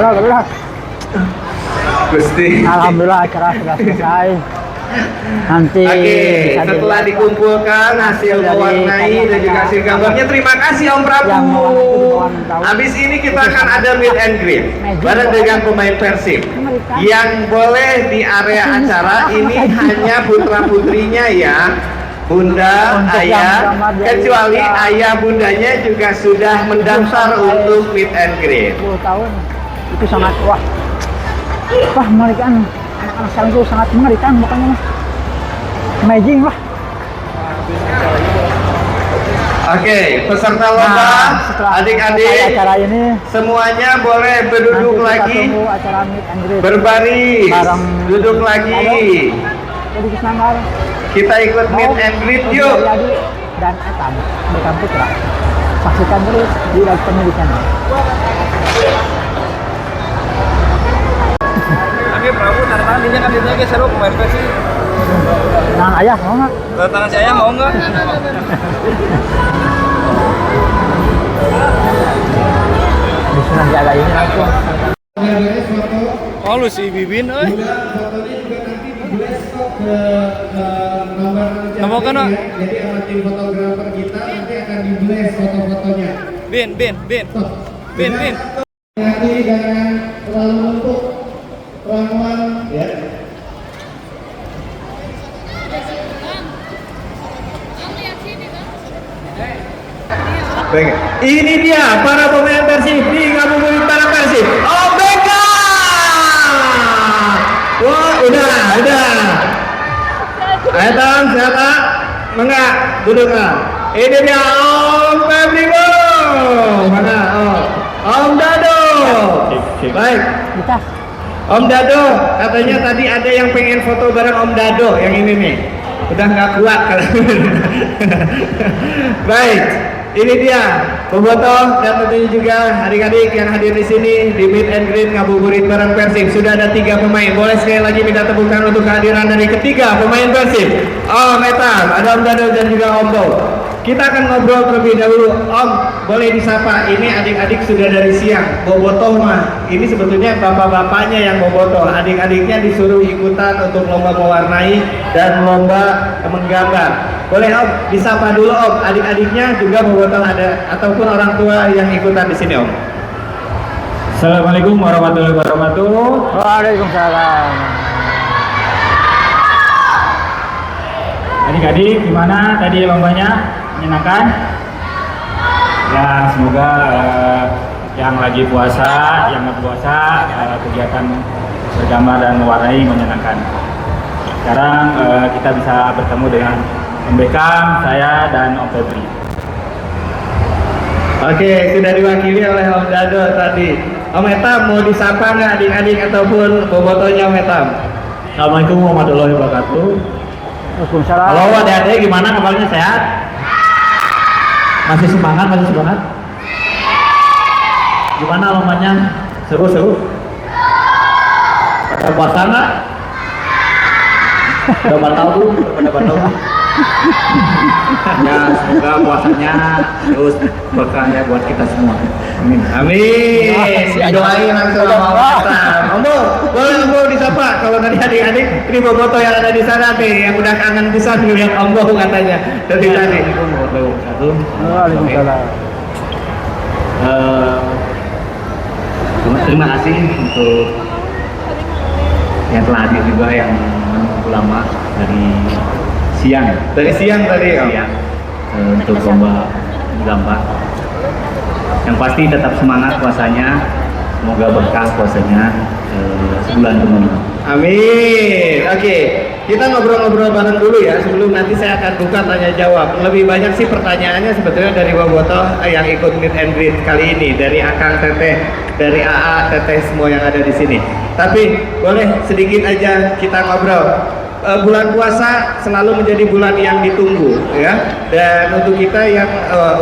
Halo, Gerak. Gusti. Alhamdulillah acara sudah selesai. Nanti Oke, bisa setelah dilihat dikumpulkan hasil dari mewarnai dan juga hasil gambarnya, terima kasih Om yang Prabu. mewarnai itu di bawah 6 tahun. Habis ini kita akan ada meet and greet bareng dengan pemain Persib. Yang boleh di area acara ini hanya putra putrinya ya, bunda, Untuk yang ayah, gambar dari kecuali kita. ayah bundanya juga sudah mendaftar untuk meet and greet. 10 tahun itu sangat wah mengerikan. Anak-anak sekarang itu sangat mengerikan, makanya amazing lah. Oke, peserta lomba, setelah adik-adik, selesai acara ini semuanya boleh berduduk nanti kita lagi, tunggu acara meet and greet berbaris, bareng duduk lagi. jadi Kisnanggar, Kita ikut meet and greet yuk. Yadi dan Etam Bekam Putra. Saksikan terus di live pendidikan. Oke, Prabu, tanda tangan dia kan dia seru pemain Persib. Nah, ayah mau nggak? Tanda tangan saya mau nggak? Bisa nanti ada ini langsung. Oh, lu si Bibin, euy. Nomor kan, Pak? Jadi sama tim fotografer kita nanti akan di blast foto-fotonya. Bin. Hati jangan terlalu lempuk, pelan-pelan ya. Baik, ini dia para pemain Persib di Ngabuburit para Persib. Oh Beka, wah udah. Ayo Tang, siapa? Enggak, duduk lah. Ini dia Om Febrigo. Mana? Om Dado. Baik. Kita Om Dado, katanya tadi ada yang pengen foto bareng Om Dado, yang ini nih. Udah nggak kuat kalau. Baik, ini dia pemfoto dan tentunya juga adik-adik yang hadir di sini di meet and greet Ngabuburit bareng Persib. Sudah ada 3 pemain. Boleh sekali lagi minta tepuk tangan untuk kehadiran dari ketiga pemain Persib. Om Etam, ada Om Dado dan juga Om Bo. Kita akan ngobrol terlebih dahulu. Om, boleh disapa. Ini adik-adik sudah dari siang. Bobotoh mah. Ini sebetulnya bapak-bapaknya yang bobotoh. Adik-adiknya disuruh ikutan untuk lomba mewarnai dan lomba menggambar. Boleh Om, disapa dulu Om. Adik-adiknya juga bobotoh ada ataupun orang tua yang ikutan di sini Om. Assalamualaikum warahmatullahi wabarakatuh. Waalaikumsalam. Adik-adik, gimana tadi lombanya? Menyenangkan? Ya, semoga yang lagi puasa, yang nggak puasa, kegiatan bergambar dan mewarnai menyenangkan. Sekarang kita bisa bertemu dengan Om Bekam, saya, dan Om Febri. Oke, sudah diwakili oleh Om Dado tadi. Om Etam mau disapa nggak adik-adik ataupun bobotonya Om Etam? Assalamualaikum warahmatullahi wabarakatuh. Waalaikumsalam. Halo adik-adik, gimana kabarnya, sehat? Masih semangat? Gimana lombanya? Seru? Pada puasa nggak? Udah batal tuh? Ya, semoga puasanya terus berkah ya buat kita semua. Amin. Amin. Doain langsung sama Om Etam. Om Bo, boleh Om Bo disapa. Kalau tadi adik-adik ini boboto yang ada di sana nih, yang udah kangen bisa ngeliat Om Bo katanya dari tadi. Assalamualaikum warahmatullahi wabarakatuh. Waalaikumsalam. Terima kasih untuk yang telah hadir juga yang ulama dari siang. Dari siang tadi Om. Untuk lomba gambar. Yang pasti tetap semangat puasanya. Semoga berkah puasanya sebulan penuh. Amin. Oke, kita ngobrol-ngobrol bareng dulu ya sebelum nanti saya akan buka tanya jawab. Lebih banyak sih pertanyaannya sebetulnya dari bobotoh yang ikut meet and greet kali ini, dari Akang Teteh, dari AA Teteh semua yang ada di sini. Tapi boleh sedikit aja kita ngobrol. Bulan puasa selalu menjadi bulan yang ditunggu ya, dan untuk kita yang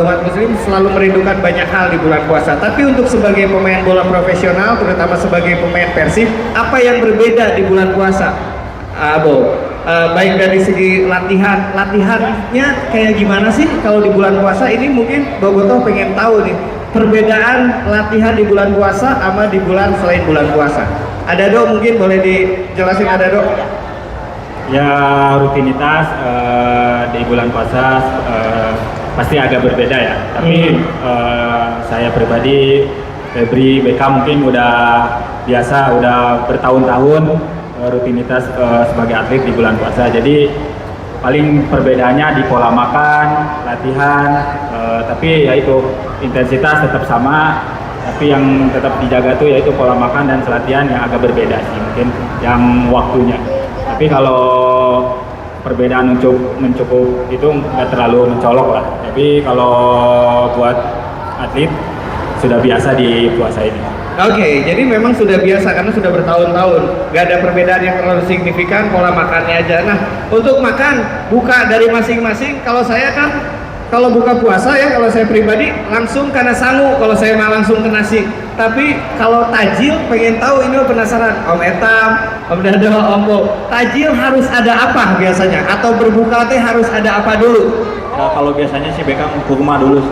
umat muslim selalu merindukan banyak hal di bulan puasa. Tapi untuk sebagai pemain bola profesional, terutama sebagai pemain Persib, apa yang berbeda di bulan puasa, Bo? Baik dari segi latihannya kayak gimana sih kalau di bulan puasa ini? Mungkin Bobotoh pengen tahu nih perbedaan latihan di bulan puasa sama di bulan selain bulan puasa. Ada Dok, mungkin boleh dijelasin ada Dok? Ya rutinitas di bulan puasa pasti agak berbeda ya. Tapi saya pribadi, Febri, BK mungkin udah biasa, udah bertahun-tahun rutinitas sebagai atlet di bulan puasa. Jadi paling perbedaannya di pola makan, latihan, tapi yaitu intensitas tetap sama, tapi yang tetap dijaga tuh yaitu pola makan dan latihan yang agak berbeda sih, mungkin yang waktunya. Tapi kalau perbedaan mencukup itu nggak terlalu mencolok lah. Tapi kalau buat atlet sudah biasa di puasa ini. Oke, jadi memang sudah biasa karena sudah bertahun-tahun. Gak ada perbedaan yang terlalu signifikan, pola makannya aja. Nah, untuk makan, buka dari masing-masing. Kalau saya kan, kalau buka puasa ya, kalau saya pribadi langsung karena sangu, kalau saya mah langsung ke nasi. Tapi kalau tajil, pengen tahu ini penasaran. Om Etam, Om Dado, Om Bo, tajil harus ada apa biasanya? Atau berbuka teh harus ada apa dulu? Nah, kalau biasanya sih BK kurma dulu.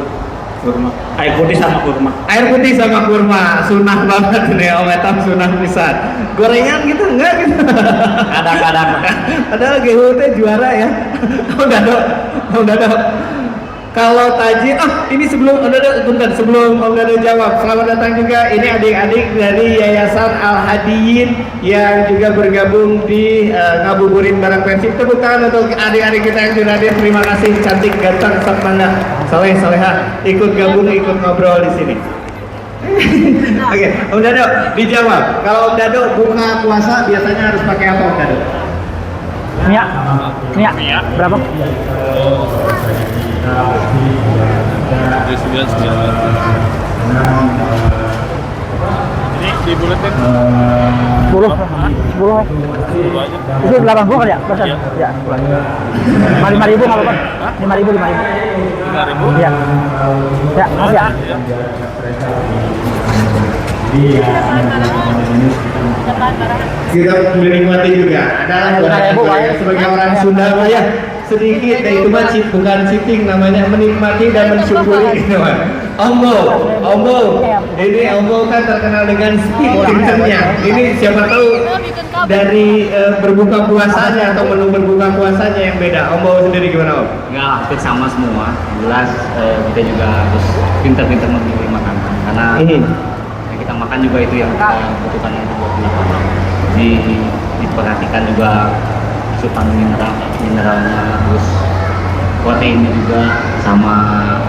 Kurma. Air putih sama kurma. Air putih sama kurma, sunah banget nih Om Etam, sunah pisan. Gorengan gitu enggak gitu? Kadang-kadang. Padahal GHU teh juara ya. Om Dado. Kalau tajil, ini sebelum Om Dado, bentar, sebelum Om Dado jawab, selamat datang juga. Ini adik-adik dari Yayasan Al-Hadiyin yang juga bergabung di Ngabuburit Bareng Persib. Tepuk tangan untuk adik-adik kita yang sudah hadir. Terima kasih, cantik, ganteng, serta soleh, soleha, ikut gabung, ikut ngobrol di sini. Oke, Om Dado, dijawab. Kalau Om Dado buka puasa biasanya harus pakai apa Om Dado? Minyak. Berapa? Ini di buletin 10 itu 80 kan ya? Persen? Ya, 5.000 nggak apa-apa? 5.000. 5.000. Iya. Ya, makasih ya. Kita menikmati juga. Ada sebagai orang Sunda ya sedikit, itu mah bukan sitting, namanya menikmati dan mensyukuri gitu kan. Ombo, ini Ombo kan terkenal dengan sittingnya. Ini siapa tahu dari berbuka puasanya atau menu berbuka puasanya yang beda. Ombo sendiri gimana Om? Enggak, hampir sama semua. Jelas kita juga harus pintar-pintar memilih makanan karena yang kita makan juga itu yang kita butuhkan untuk makan. Jadi diperhatikan juga asupan mineralnya, terus proteinnya juga sama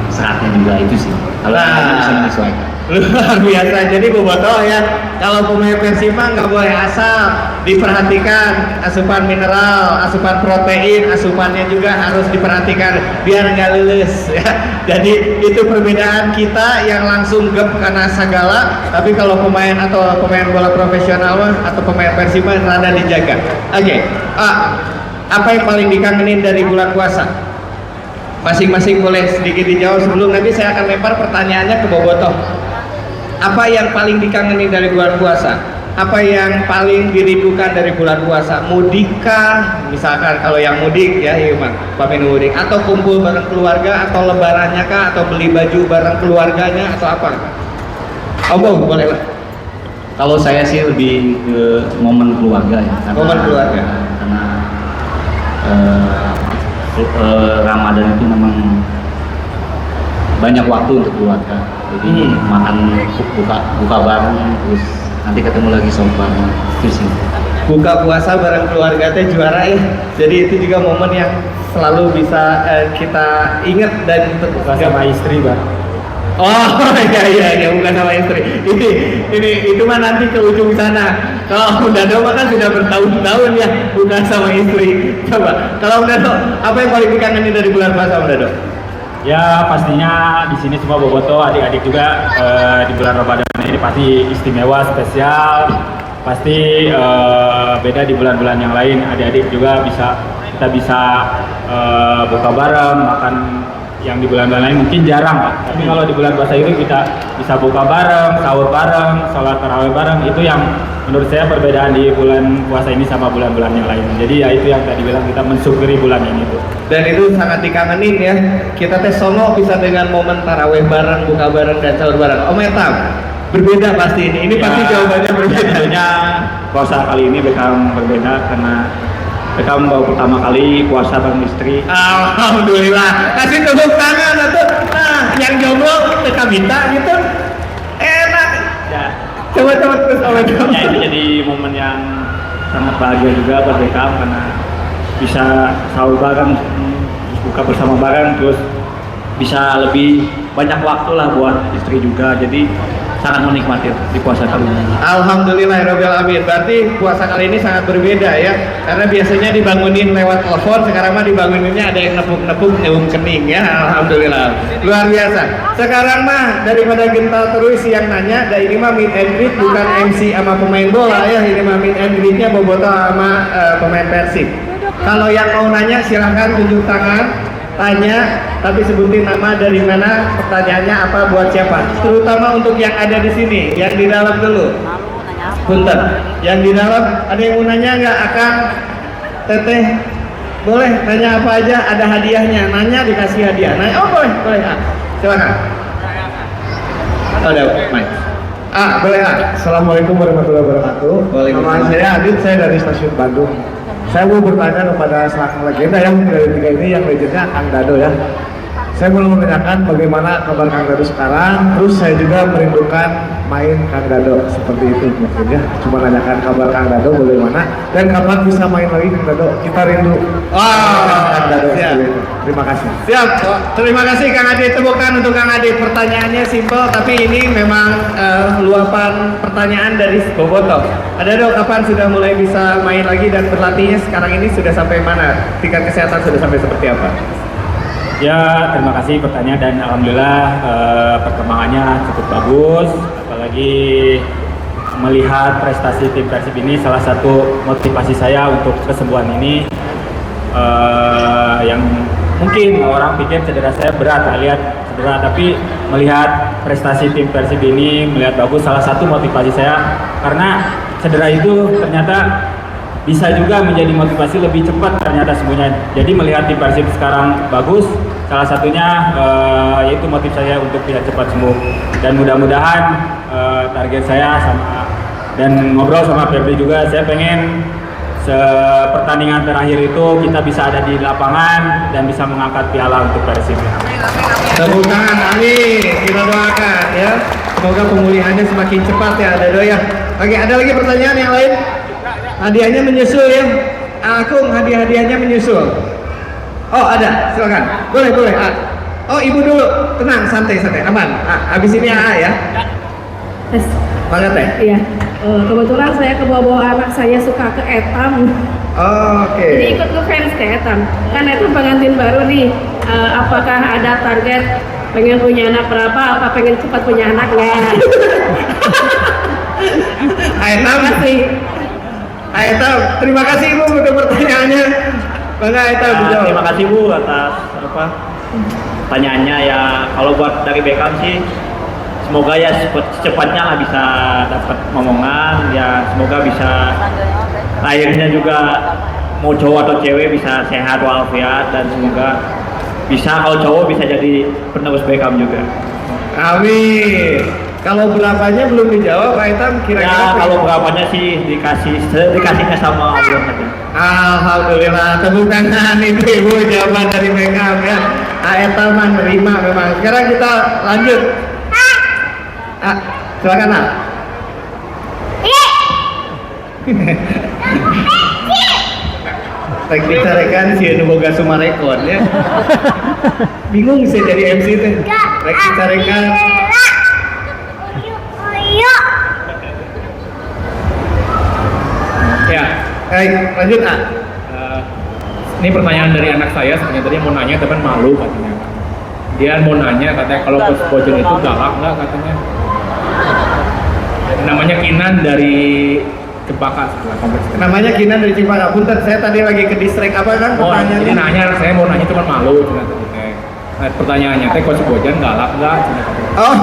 seratnya juga, itu sih. Kalau bisa menyesuaikan. Luar biasa. Jadi Bobotoh ya, kalau pemain Persib mah nggak boleh asal, diperhatikan asupan mineral, asupan protein, asupannya juga harus diperhatikan biar nggak lulus ya. Jadi itu perbedaan kita yang langsung gep karena segala, tapi kalau pemain atau pemain bola profesional mah atau pemain Persib mah rada dijaga. Oke. Apa yang paling dikangenin dari bulan puasa? Masing-masing boleh sedikit dijawab sebelum nanti saya akan lempar pertanyaannya ke Bobotoh. Apa yang paling dikangenin dari bulan puasa? Apa yang paling dirindukan dari bulan puasa? Mudikkah? Misalkan kalau yang mudik ya, Iman, pamit mudik, atau kumpul bareng keluarga, atau lebarannya kah, atau beli baju bareng keluarganya, atau apa? Om, boleh lah. Kalau saya sih lebih ke momen keluarga ya. Momen keluarga. Karena Ramadan itu memang banyak waktu untuk keluarga. Jadi makan buka bareng, terus nanti ketemu lagi sama bareng, itu sih. Buka puasa bareng keluarga teh juara ya. Jadi itu juga momen yang selalu bisa kita ingat dan Buka sama istri, Bang. Oh iya bukan sama istri. Ini itu mah nanti ke ujung sana. Kalau Om Dado mah kan sudah bertahun-tahun ya bukan sama istri. Coba kalau Om Dado, apa yang paling dikangenin dari bulan puasa Om Dado? Ya pastinya di sini semua Bobotoh, adik-adik juga di bulan Ramadan ini pasti istimewa, spesial. Pasti beda di bulan-bulan yang lain. Adik-adik juga kita bisa buka bareng, makan yang di bulan-bulan lain mungkin jarang Pak. Tapi kalau di bulan puasa itu kita bisa buka bareng, sahur bareng, sholat tarawih bareng. Itu yang menurut saya perbedaan di bulan puasa ini sama bulan-bulan yang lain. Jadi ya itu yang tadi bilang kita mensyukuri bulan ini tuh. Dan itu sangat dikangenin ya. Kita teh sono bisa dengan momen tarawih bareng, buka bareng dan sahur bareng. Om Etam, berbeda pasti ini. Ini pasti jawabannya berbeda. Tentunya puasa kali ini Beckham berbeda karena Beckham baru pertama kali puasa bareng istri. Alhamdulillah. Kasih tepuk tangan atau nah, yang jomblo kita minta gitu. Enak. Ya, Coba terus Om Etam. ya itu jadi momen yang sangat bahagia juga buat Beckham karena bisa sahur bareng, terus buka bersama bareng, terus bisa lebih banyak waktu lah buat istri juga. Jadi sangat menikmati di puasa kali ini. Alhamdulillahirabbil alamin. Berarti puasa kali ini sangat berbeda ya. Karena biasanya dibangunin lewat telepon, sekarang mah dibanguninnya ada yang nepuk-nepuk nyeum kening ya. Alhamdulillah. Luar biasa. Sekarang mah daripada gental terus yang nanya, dan ini mah meet and greet bukan MC sama pemain bola ya. Ini mah meet and greetnya Bobotoh sama pemain Persib. Kalau yang mau nanya silahkan tunjuk tangan, tanya, tapi sebutin nama, dari mana, pertanyaannya apa, buat siapa. Terutama untuk yang ada di sini, yang di dalam dulu. Punten, yang di dalam ada yang mau nanya nggak? Akang, Teteh, boleh tanya apa aja, ada hadiahnya. Nanya dikasih hadiah. Nanya, oh boleh. Silakan. Ada, Mike. Boleh. Assalamualaikum warahmatullahi wabarakatuh. Waalaikumsalam. Nama saya Adit, saya dari stasiun Bandung. Saya mau bertanya kepada sang legenda yang dari tiga ini, yang legendnya Kang Dado ya. Saya mau menanyakan bagaimana kabar Kang Dado sekarang, terus saya juga merindukan main Kang Dado seperti itu mungkin ya. Cuma nanyakan kabar Kang Dado bagaimana, dan kapan bisa main lagi Kang Dado. Kita rindu Kang Dado siap. seperti itu. Terima kasih. Siap, terima kasih Kang Adi. Tepuk tangan untuk Kang Adi. Pertanyaannya simpel, tapi ini memang luapan pertanyaan dari Bobotoh. Ada dong, kapan sudah mulai bisa main lagi dan berlatihnya sekarang ini sudah sampai mana? Tingkat kesehatan sudah sampai seperti apa? Ya, terima kasih pertanyaan dan alhamdulillah perkembangannya cukup bagus. Apalagi melihat prestasi tim Persib ini salah satu motivasi saya untuk kesembuhan ini. Yang mungkin orang pikir cedera saya berat, lihat cedera, tapi melihat prestasi tim Persib ini, melihat bagus, salah satu motivasi saya karena cedera itu ternyata bisa juga menjadi motivasi lebih cepat ternyata semuanya. Jadi melihat tim Persib sekarang bagus, salah satunya yaitu motif saya untuk bisa cepat sembuh. Dan mudah-mudahan target saya sama dan ngobrol sama Febri juga, saya pengen pertandingan terakhir itu kita bisa ada di lapangan dan bisa mengangkat piala untuk Persib. Tepuk tangan, amin. Kita doakan ya. Semoga pemulihannya semakin cepat ya, Dado ya. Oke, ada lagi pertanyaan yang lain? Hadiahnya menyusul ya. Akung, hadiah-hadiahnya menyusul. Oh ada, silakan. Boleh. Oh ibu dulu, tenang, santai, aman. Habis ini AA ya. Tes. Mana teh? Iya. Kebetulan saya kebawa anak saya suka ke Etam. Oke. Jadi ikut ke fans ke Etam. Kan Etam pengantin baru nih. Apakah ada target pengen punya anak berapa? Apa pengen cepat punya anak nggak? Aetam, terima kasih Ibu untuk pertanyaannya. Bangga Aetam. Terima kasih Bu atas pertanyaannya ya. Kalau buat dari Beckham sih, semoga ya secepatnya lah bisa dapat ngomongan ya. Semoga bisa lahirnya juga mau cowok atau cewek bisa sehat walafiat, dan semoga bisa kalau cowok bisa jadi penerus Beckham juga. Amin. Kalau berapanya belum dijawab, Pak Etam, kira-kira? Ya kalau berapanya sih dikasihnya sama Allah saja. Alhamdulillah, tepuk tangan ini Ibu jawaban dari Beckham ya. Etam menerima memang. Sekarang kita lanjut. Silakan nak. Rek dicarekan si anu boga sumarekon ya. Bingung sih jadi MC teh. Rek dicarekan. Ya, Lanjut ah. ini pertanyaan dari anak saya. Sebenarnya tadi mau nanya tapi malu katanya. Dia mau nanya katanya kalau Coach Bojon itu galak nggak katanya. Namanya Kinan dari Cempaka setelah kompleks. Namanya Kinan dari Cempaka. Punten, saya tadi lagi ke distrik apa kan Oh, pertanyaannya? jadi nanya, saya mau nanya cuma malu cuma tadi. Nah, pertanyaannya teh Coach Bojan galak nggak? Oh,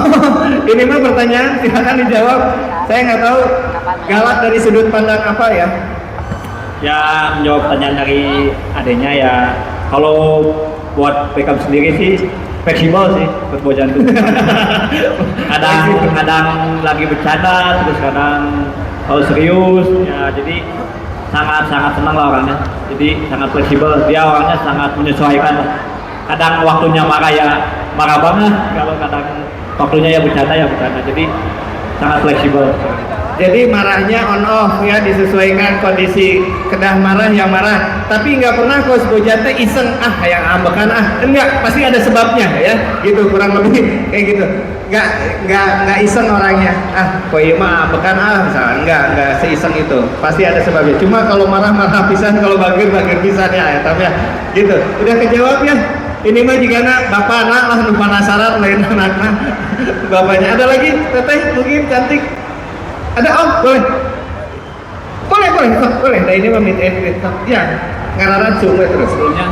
ini mah pertanyaan, silakan dijawab. Saya nggak tahu galak dari sudut pandang apa ya. Ya, menjawab pertanyaan dari adanya ya, kalau buat Beckham sendiri sih fleksibel sih buat Bojan tuh. kadang lagi bercanda, terus kadang kalau serius ya, jadi sangat senang lah orangnya. Jadi sangat fleksibel, dia orangnya sangat menyesuaikan. Kadang waktunya marah ya marah banget, kalau kadang waktunya ya bercanda. Jadi sangat fleksibel. Jadi marahnya on off ya, disesuaikan kondisi, kedah marah yang marah. Tapi nggak pernah Coach Bojan teh iseng yang ambekan enggak, pasti ada sebabnya ya, gitu kurang lebih kayak gitu. Nggak iseng orangnya. Kok iya mah ambekan misalnya nggak seiseng itu. Pasti ada sebabnya. Cuma kalau marah pisan, kalau bagir pisan ya, tapi ya gitu. Udah kejawab ya. Ini mah jika bapak anak lah nu penasaran lain anaknya. Bapaknya ada lagi, teteh mungkin cantik. Ada boleh. Nah ini mah meet and greet. Ya, ngararan cuma terus. Sebelumnya,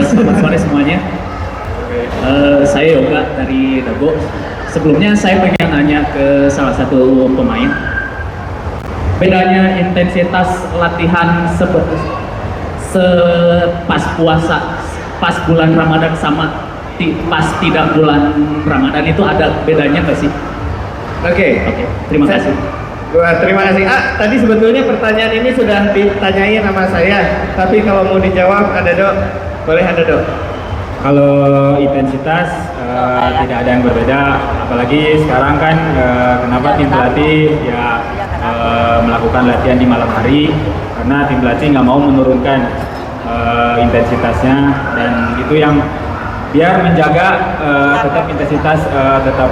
selamat sore semuanya. Saya Yoga dari Dago. Sebelumnya saya pengen nanya ke salah satu pemain. Bedanya intensitas latihan pas puasa, pas bulan Ramadan sama pas tidak bulan Ramadan itu ada bedanya nggak sih? Oke. Terima kasih. Terima kasih. Tadi sebetulnya pertanyaan ini sudah ditanyain sama saya, tapi kalau mau dijawab ada Dok, boleh ada Dok. Kalau intensitas tidak ada yang berbeda, apalagi sekarang kan kenapa tim pelatih ya melakukan latihan di malam hari, karena tim pelatih nggak mau menurunkan intensitasnya, dan itu yang biar menjaga tetap intensitas tetap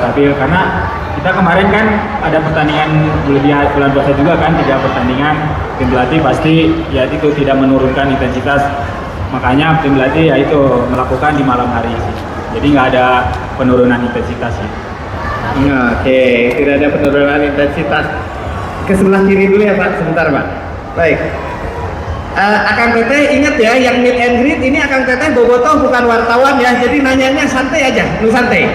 stabil. Karena kita kemarin kan ada pertandingan bulan puasa juga kan, 3 pertandingan, tim pelatih pasti ya itu tidak menurunkan intensitas, makanya tim pelatih ya itu melakukan di malam hari, jadi nggak ada penurunan intensitas sih. Oke, tidak ada penurunan intensitas. Ke sebelah kiri dulu ya Pak, sebentar Pak. Baik. Akang Teteh ingat ya, yang meet and greet ini Akang Teteh bobotoh bukan wartawan ya, jadi nanyanya santai aja, lu santai.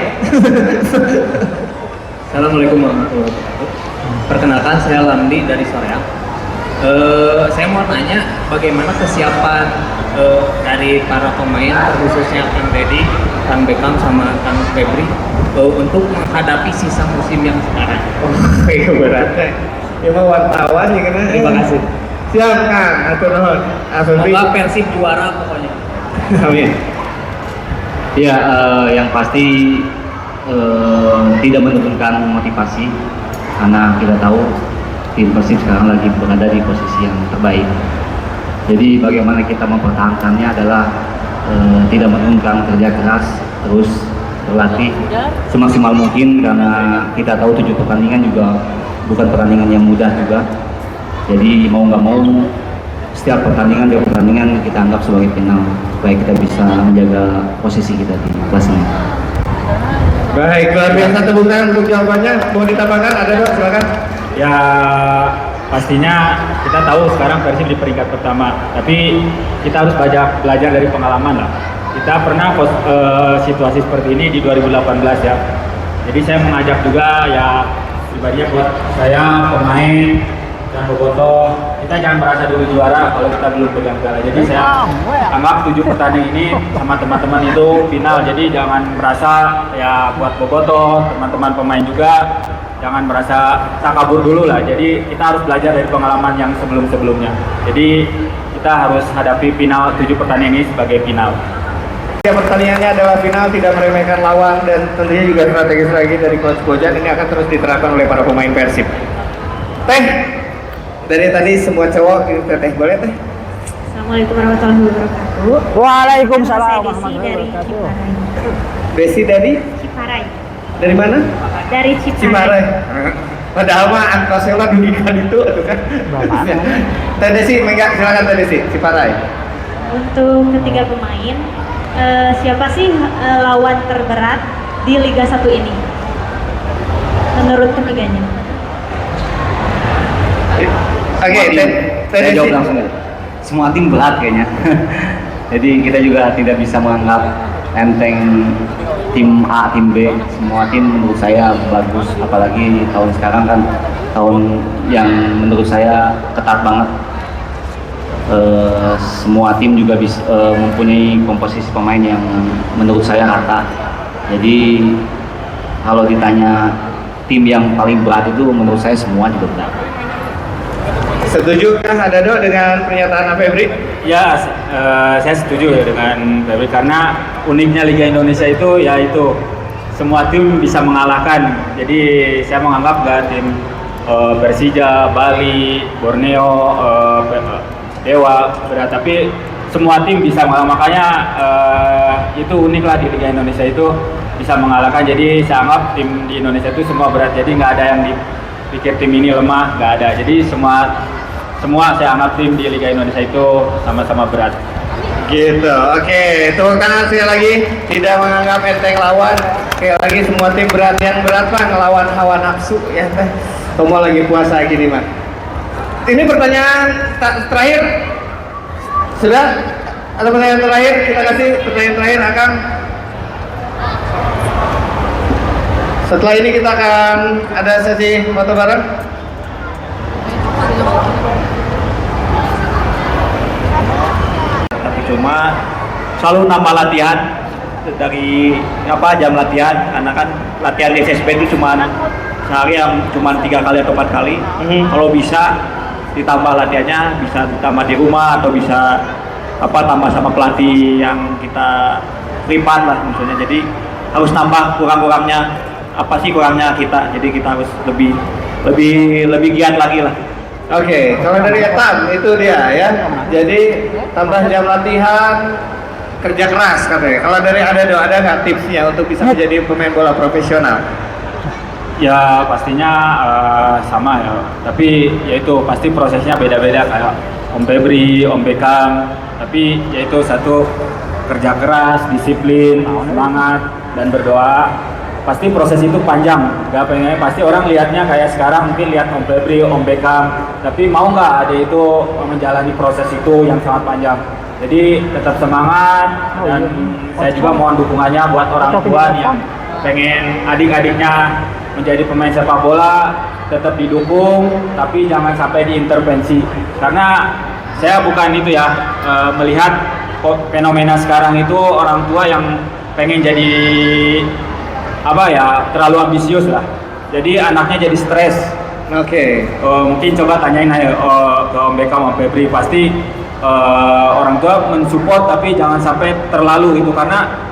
Assalamualaikum warahmatullahi wabarakatuh. Perkenalkan, saya Lamdi dari Soreang. Saya mau tanya bagaimana kesiapan dari para pemain, khususnya Kang Deddy, Kang Beckham sama Kang Febri untuk menghadapi sisa musim yang sekarang. Oke, beratnya. Ya mau wartawan ya kan? Terima kasih. Siap Kang, atur nuhun. Semoga Persib juara pokoknya. Amin. Ya, yang pasti tidak menurunkan motivasi, karena kita tahu tim Persib sekarang lagi berada di posisi yang terbaik. Jadi bagaimana kita mempertahankannya adalah tidak menurunkan kerja keras, terus berlatih semaksimal mungkin, karena kita tahu 7 pertandingan juga bukan pertandingan yang mudah juga. Jadi mau nggak mau setiap pertandingan kita anggap sebagai final, supaya kita bisa menjaga posisi kita di klasemen. Baik, luar biasa, tepuk tangan untuk jawabannya. Mau ditambahkan ada Dok, silakan. Ya pastinya kita tahu sekarang Persib di peringkat pertama, tapi kita harus belajar dari pengalaman lah. Kita pernah situasi seperti ini di 2018 ya. Jadi saya mengajak juga ya pribadinya buat saya, pemain dan bobotoh, kita jangan merasa dulu juara kalau kita belum pegang piala. Jadi saya anggap 7 pertandingan ini sama teman-teman itu final. Jadi jangan merasa ya, buat bobotoh, teman-teman pemain juga jangan merasa takabur dulu lah. Jadi kita harus belajar dari pengalaman yang sebelum-sebelumnya. Jadi kita harus hadapi final 7 pertandingan ini sebagai final. Ya, pertandingannya adalah final, tidak meremehkan lawan, dan tentunya juga strategi dari Coach Bojan ini akan terus diterapkan oleh para pemain Persib. Teh, dari tadi semua cowok Teh, boleh Teh? Assalamualaikum warahmatullahi wabarakatuh. Waalaikumsalam Saya Desi warahmatullahi dari wabarakatuh. Ciparai. Desi dari? Ciparai. Dari mana? Dari Ciparai. Ciparai. Padahal mah angkosnya dudikan itu kan. Teh Desi, silakan Teh Desi, Ciparai. Untuk ketiga pemain, siapa sih lawan terberat di Liga 1 ini? Menurut ketiganya. Oke, Teh Saya Desi. jawab langsung ya. Semua tim berat kayaknya. Jadi kita juga tidak bisa menganggap enteng tim A, tim B, semua tim menurut saya bagus. Apalagi tahun sekarang kan tahun yang menurut saya ketat banget. Semua tim juga bisa mempunyai komposisi pemain yang menurut saya rata. Jadi kalau ditanya tim yang paling berat itu menurut saya semua juga berat. Setuju kah Dado dengan pernyataan Febri? Ya, saya setuju ya dengan Febri karena uniknya Liga Indonesia itu yaitu semua tim bisa mengalahkan. Jadi saya menganggap gak tim Persija, Bali, Borneo, Dewa berat, tapi semua tim bisa mengalahkan. Makanya itu unik lah di Liga Indonesia itu bisa mengalahkan. Jadi saya anggap tim di Indonesia itu semua berat. Jadi nggak ada yang dipikir tim ini lemah, nggak ada. Jadi semua saya anggap tim di Liga Indonesia itu sama-sama berat. Gitu, oke. Tepuk tangan sekali lagi. Tidak menganggap enteng lawan. Sekali lagi semua tim berat. Yang berat Pak ngelawan hawa nafsu ya teh. Kamu lagi puasa gini Pak. Ini pertanyaan terakhir. Sudah? Ada pertanyaan terakhir? Kita kasih pertanyaan terakhir Akang. Setelah ini kita akan ada sesi foto bareng. Tapi cuma selalu nambah latihan dari jam latihan, karena kan latihan di SSB itu cuma sehari yang cuma 3 kali atau 4 kali. Kalau bisa ditambah latihannya, bisa ditambah di rumah atau bisa tambah sama pelatih yang kita privat lah maksudnya. Jadi harus nambah kurangnya kurangnya kita. Jadi kita harus lebih giat lagi lah. Oke, kalau dari Etam itu dia ya. Jadi tambah jam latihan, kerja keras katanya. Kalau dari Dado ada nggak tipsnya untuk bisa menjadi pemain bola profesional? Ya pastinya sama ya, tapi yaitu pasti prosesnya beda-beda kayak Om Febri, Om Bekam. Tapi yaitu satu, kerja keras, disiplin, semangat, dan berdoa. Pasti proses itu panjang, gak pengen pasti orang lihatnya kayak sekarang mungkin lihat Om Febri, Om Bekam, tapi mau nggak ada itu menjalani proses itu yang sangat panjang. Jadi tetap semangat, dan saya juga mohon dukungannya buat orang tua nih yang pengen adik-adiknya menjadi pemain sepak bola, tetap didukung, tapi jangan sampai diintervensi. Karena saya bukan itu ya, melihat fenomena sekarang itu orang tua yang pengen jadi terlalu ambisius lah. Jadi anaknya jadi stres. Oke. Mungkin coba tanyain aja ke Om Bekam, Om Febri, pasti orang tua mensupport, tapi jangan sampai terlalu itu, karena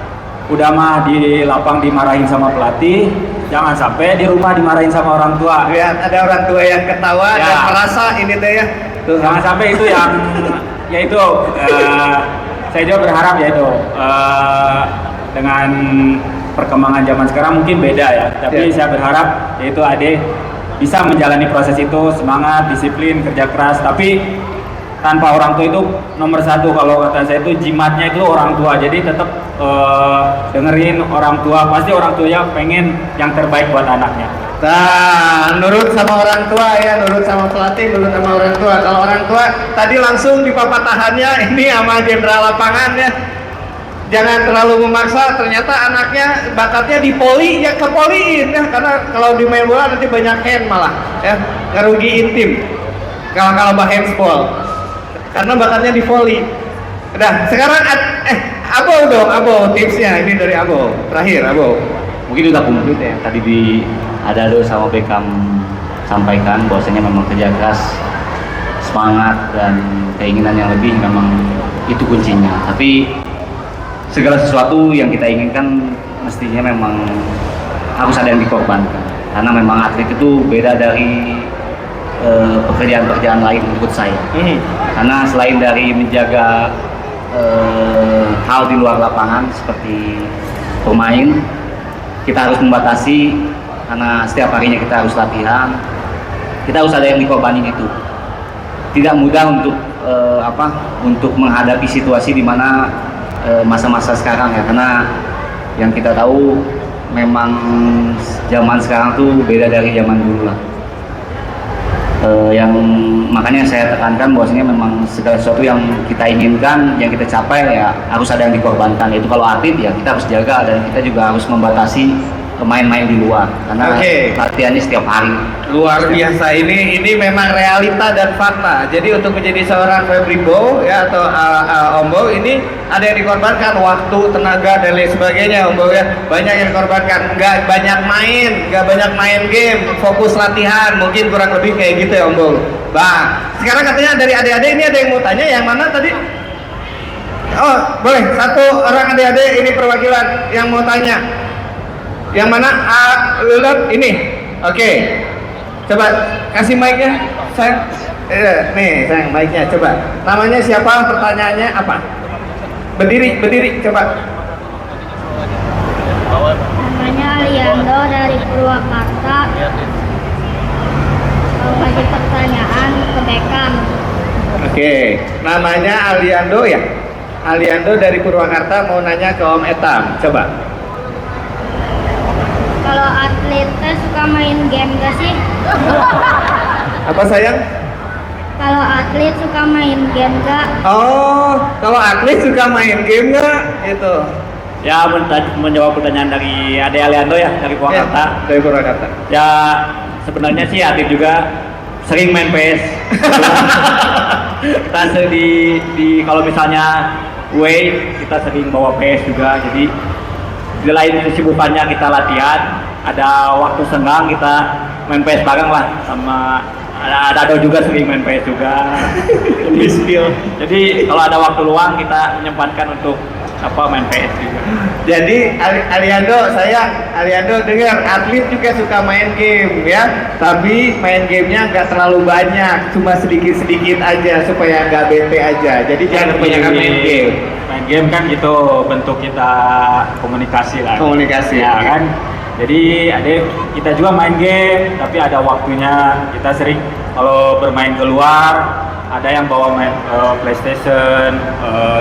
udah mah di lapang dimarahin sama pelatih, jangan sampai di rumah dimarahin sama orang tua. Lihat ada orang tua yang ketawa ya, dan merasa ini teh ya. Tuh. Jangan sampai itu yang yaitu saya juga berharap yaitu dengan perkembangan zaman sekarang mungkin beda ya, tapi saya berharap yaitu Ade bisa menjalani proses itu, semangat, disiplin, kerja keras, tapi tanpa orang tua itu nomor satu. Kalau kata saya itu jimatnya itu orang tua, jadi tetap dengerin orang tua, pasti orang tuanya pengen yang terbaik buat anaknya. Nah, nurut sama orang tua ya, nurut sama pelatih, nurut sama orang tua. Kalau orang tua tadi langsung di papatahannya ini sama jenderal lapangan ya. Jangan terlalu memaksa, ternyata anaknya bakatnya di poli, ya kepoliin ya, karena kalau di main bola nanti banyak hand malah ya, ngerugiin tim kalau handsball, karena bakatnya di volley. Udah, sekarang Abo dong, Abo tipsnya ini dari Abo, terakhir Abo. Mungkin udah komplit ya, tadi di Dado sama Bekam sampaikan bahwasanya memang kerja keras, semangat, dan keinginan yang lebih memang itu kuncinya. Tapi segala sesuatu yang kita inginkan mestinya memang harus ada yang dikorbankan, karena memang atlet itu beda dari pekerjaan-pekerjaan lain menurut saya. Karena selain dari menjaga hal di luar lapangan seperti pemain, kita harus membatasi, karena setiap harinya kita harus latihan, kita harus ada yang dikorbanin itu. Tidak mudah untuk menghadapi situasi di mana masa-masa sekarang ya, karena yang kita tahu memang zaman sekarang tuh beda dari zaman dulu lah. yang makanya saya tekankan bahwasanya memang segala sesuatu yang kita inginkan, yang kita capai ya harus ada yang dikorbankan. Itu kalau atlet ya kita harus jaga, dan kita juga harus membatasi main-main di luar karena latihannya setiap hari. Luar biasa, ini memang realita dan fakta. Jadi untuk menjadi seorang Febri Bow ya atau Om Bow ini ada yang dikorbankan waktu, tenaga dan lain sebagainya Om Bow ya. Banyak yang dikorbankan, nggak banyak main game, fokus latihan, mungkin kurang lebih kayak gitu ya Om Bow. Bah, sekarang katanya dari adik-adik ini ada yang mau tanya, yang mana tadi? Oh, boleh, satu orang adik-adik ini perwakilan yang mau tanya. Yang mana? Ini. Oke. Coba kasih mic-nya, sayang. Nih, sayang mic-nya. Coba. Namanya siapa? Pertanyaannya apa? Berdiri, coba. Namanya Aliando dari Purwakarta. Mau kasih pertanyaan ke Beckham. Oke. Namanya Aliando ya? Aliando dari Purwakarta mau nanya ke Om Etam. Coba. Kalau atlet suka main game gak sih? Apa sayang? Kalau atlet suka main game gak? Oh, kalau atlet suka main game nggak? Itu. Ya, menjawab pertanyaan dari Ade Aliando ya, dari Purwakarta. Ya, dari Purwakarta. Ya, sebenarnya sih atlet juga sering main PS. Kita di kalau misalnya away kita sering bawa PS juga, jadi di lain kesibukannya kita latihan, ada waktu senggang kita main PS bareng lah, sama ada Dado juga sering main PS juga. Jadi kalau ada waktu luang kita menyempatkan untuk main PS juga. Jadi Aliando dengar, atlet juga suka main game ya, tapi main gamenya nggak terlalu banyak, cuma sedikit aja supaya nggak bete aja. Jadi jangan kebanyakan main game. Main game kan gitu bentuk kita komunikasi lah. Komunikasi ya kan. Jadi kita juga main game, tapi ada waktunya. Kita sering kalau bermain keluar, ada yang bawa main PlayStation,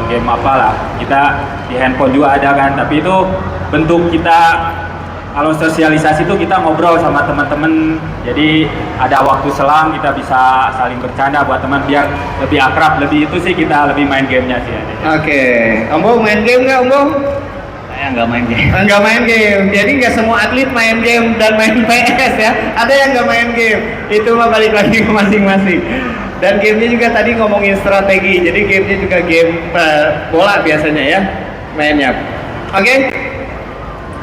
game apalah. Kita di handphone juga ada kan, tapi itu bentuk kita. Kalau sosialisasi itu kita ngobrol sama teman-teman, jadi ada waktu selang kita bisa saling bercanda buat teman biar lebih akrab, lebih itu sih kita lebih main gamenya sih. Oke, Om Bow main game nggak Om Bow? Saya nggak main game. Nggak main game, jadi nggak semua atlet main game dan main PS ya. Ada yang nggak main game, itu mah balik lagi ke masing-masing. Dan gamenya juga tadi ngomongin strategi, jadi gamenya juga game bola biasanya ya mainnya. Oke?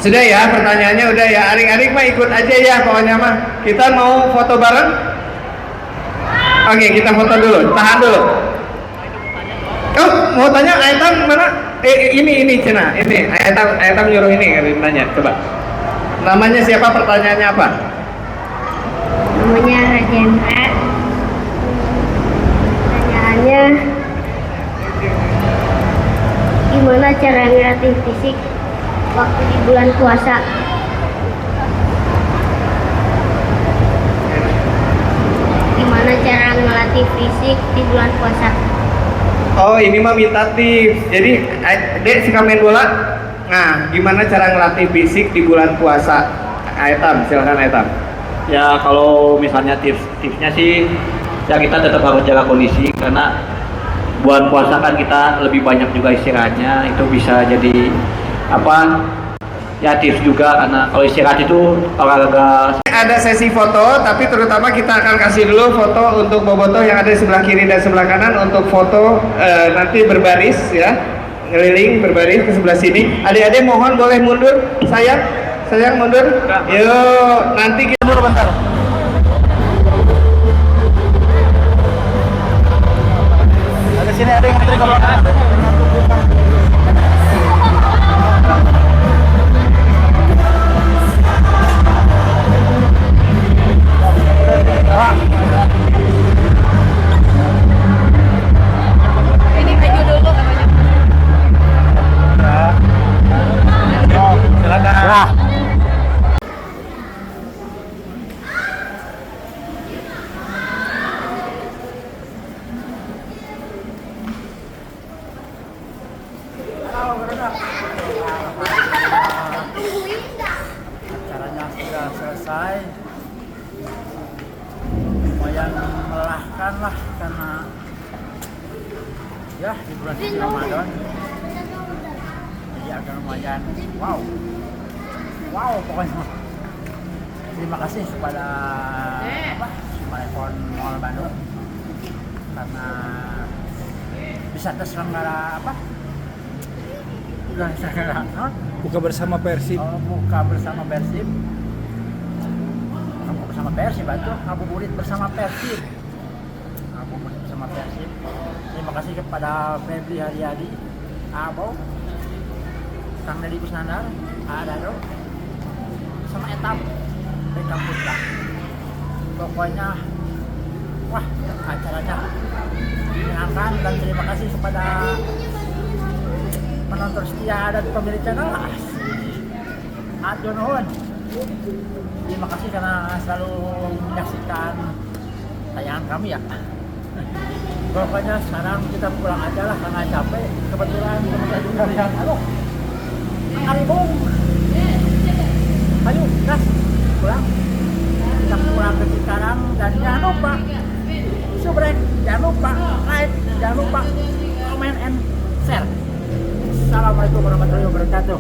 Sudah ya, pertanyaannya udah ya. Adik-adik mah ikut aja ya pokoknya mah. Kita mau foto bareng? Oke, kita foto dulu. Tahan dulu. Oh, mau tanya Aetam mana? Ini Cina. Ini Aetam nyuruh ini kali nanya. Coba. Namanya siapa? Pertanyaannya apa? Namanya Rajendra. Pertanyaannya, gimana cara ngelatih fisik waktu di bulan puasa? Gimana cara ngelatih fisik di bulan puasa? Oh, ini mah minta tips. Jadi, Dek suka main bola? Nah, gimana cara ngelatih fisik di bulan puasa? Aetam, silakan Aetam. Ya kalau misalnya tipsnya sih, ya kita tetap harus jaga kondisi karena bulan puasa kan kita lebih banyak juga istirahatnya, itu bisa jadi ya tips juga karena kalau istirahat itu olahraga. Ada sesi foto, tapi terutama kita akan kasih dulu foto untuk bobotoh yang ada di sebelah kiri dan sebelah kanan untuk foto nanti berbaris ya, ngeliling berbaris ke sebelah sini. Adik-adik mohon boleh mundur, sayang mundur. Yuk, nanti kita mundur bentar. Ada sini ada yang menteri keuangan. menyenangkan lah karena ya di bulan suci Ramadan jadi agak lumayan wow pokoknya. Terima kasih kepada Sumarekon Mall Bandung karena bisa terselenggara Buka bersama Persib. buka bersama Persib. Buka bersama Persib itu ngabuburit bersama Persib. Ngabuburit bersama Persib. Terima kasih kepada Febri Haryadi, Abo, Kang Deddy Kusnandar, Adado, sama Etam, Beckham Putra. Pokoknya, wah acaranya menyenangkan dan terima kasih kepada penonton setia dan pemilik channel Aduh nuhun. Terima kasih karena selalu menyaksikan tayangan kami ya. Pokoknya sekarang kita pulang aja lah karena capek. Kebetulan teman-teman dari yang Alibung. Ayo, gas pulang. Kita pulang ke Cikarang dan jangan lupa subrek, jangan lupa like, jangan lupa comment and share. Assalamualaikum warahmatullahi wabarakatuh.